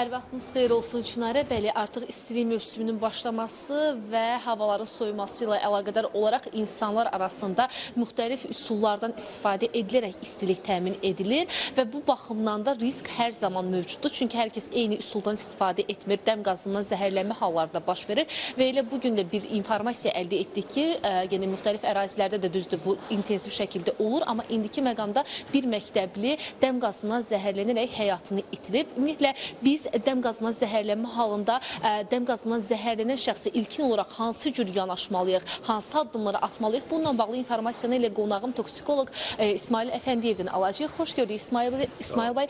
Hər vaxtınız xeyir olsun Çinarə. Bəli, artıq istilik mövsümünün başlaması və havaların soyuması ilə əlaqədar olaraq insanlar arasında müxtəlif üsullardan istifadə edilərək istilik təmin edilir və bu baxımdan da risk hər zaman mövcuddur. Çünki hər kəs eyni üsuldan istifadə etmir, dəm qazından zəhərlənmə halları da baş verir və elə bugün də bir informasiya əldə etdik ki, yəni müxtəlif ərazilərdə də düzdür bu intensiv şəkildə olur, amma indiki məqamda bir məktəbli dəm qazından zəhərlənərək həyatını itirib. Ümumiyyətlə biz dəm qazından zəhərlənmə halında dəm qazından zəhərlənən şəxsə ilkin olaraq hansı cür yanaşmalıyıq, hansı addımları atmalıyıq? Bununla bağlı informasiyanı ilə qonağım toksikoloq İsmail Əfəndiyevdən alacağıq. Xoş gördük İsmail bəy.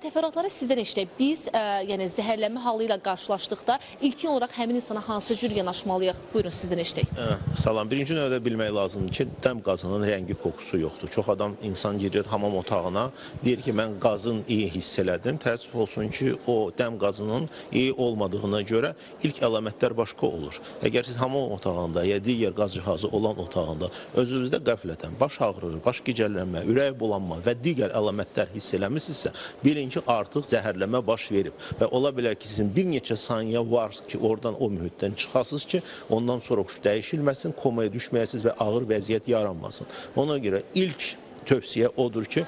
Təfərrüatları sizdən eşidək. Biz yəni zəhərlənmə halı ilə qarşılaşdıqda ilkin olaraq həmin insana hansı cür yanaşmalıyıq? Buyurun sizdən eşidək. Salam. Birinci növbədə bilmək lazımdır ki, dəm qazının rəngi, kokusu yoxdur. Çox adam insan girir hamam otağına, deyir ki, mən qazın iyi hiss elədim. Təəssüf olsun ki, o dəm qazının iyi olmadığına görə ilk əlamətlər başqa olur. Əgər siz hamam otağında ya digər qaz cihazı olan otağında özünüzdə qəflətən baş ağrır, baş gicəllənmə, ürək bulanma və digər əlamətlər hiss eləmirsinizsə, bilin ki, artıq zəhərlənmə baş verib və ola bilər ki, sizin bir neçə saniyə var ki, oradan o mühitdən çıxasınız ki, ondan sonra huş dəyişilməsin, komaya düşməyəsiniz və ağır vəziyyət yaranmasın. Ona görə ilk tövsiyə odur ki,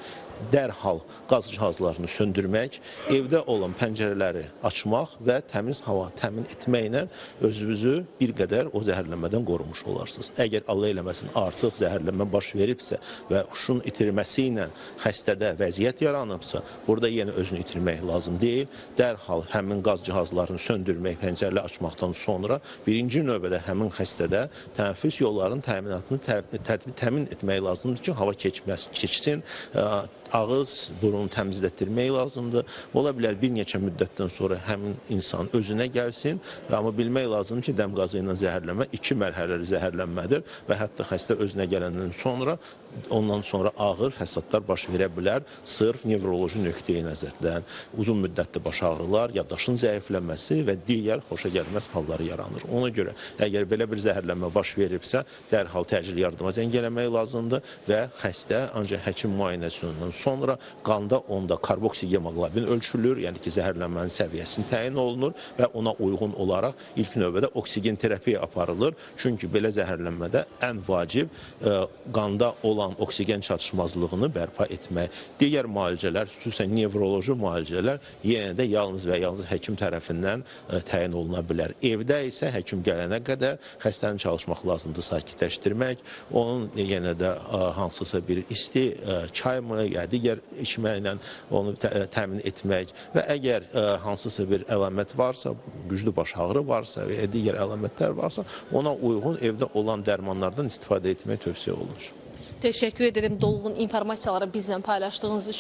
dərhal qaz cihazlarını söndürmək, evdə olan pəncərələri açmaq və təmiz hava təmin etməklə özünüzü bir qədər o zəhərlənmədən qorumuş olarsınız. Əgər Allah eləməsin artıq zəhərlənmə baş veribsə və huşun itirməsi ilə xəstədə vəziyyət yaranıbsa, burada yenə özünü itirmək lazım deyil. Dərhal həmin qaz cihazlarını söndürmək, pəncərələri açmaqdan sonra birinci növbədə həmin xəstədə tənəffüs yollarının təminatını təmin etmək lazımdır ki, hava keçsin. Ağız, burunu təmizlətdirmək lazımdır. Ola bilər bir neçə müddətdən sonra həmin insan özünə gəlsin. Amma bilmək lazımdır ki, dəm qazı ilə zəhərlənmə 2 mərhələli zəhərlənmədir və hətta xəstə özünə gələndən sonra ondan sonra ağır fəsadlar baş verə bilər. Sırf nevroloji nöqteyi nəzərdən uzun müddətli baş ağrılar, yaddaşın zəifləməsi və digər xoşagəlməz halları yaranır. Ona görə əgər belə bir zəhərlənmə baş veribsə, dərhal təcili yardıma zəng eləmək lazımdır və xəstə ancaq həkim müayinəsindən sonra qanda onda karboksigemoqlobin ölçülür, yəni ki, zəhərlənmənin səviyyəsini təyin olunur və ona uyğun olaraq ilk növbədə oksigen terapiya aparılır. Çünki belə zəhərlənmədə ən vacib qanda olan oksigen çatışmazlığını bərpa etmək. Digər müalicələr, xüsusən nevroloji müalicələr yenə də yalnız və yalnız həkim tərəfindən təyin oluna bilər. Evdə isə həkim gələnə qədər xəstəni çalışmaq lazımdır sakitləşdirmək, onun yenə də hansısa bir isti çay mı, ya digər içməklə onu təmin etmək və əgər hansısa bir əlamət varsa, güclü baş ağrı varsa və ya digər əlamətlər varsa, ona uyğun evdə olan dərmanlardan istifadə etmək tövsiyə olunur. Təşəkkür ederim dolğun informasiyaları bizlə paylaşdığınız üçün.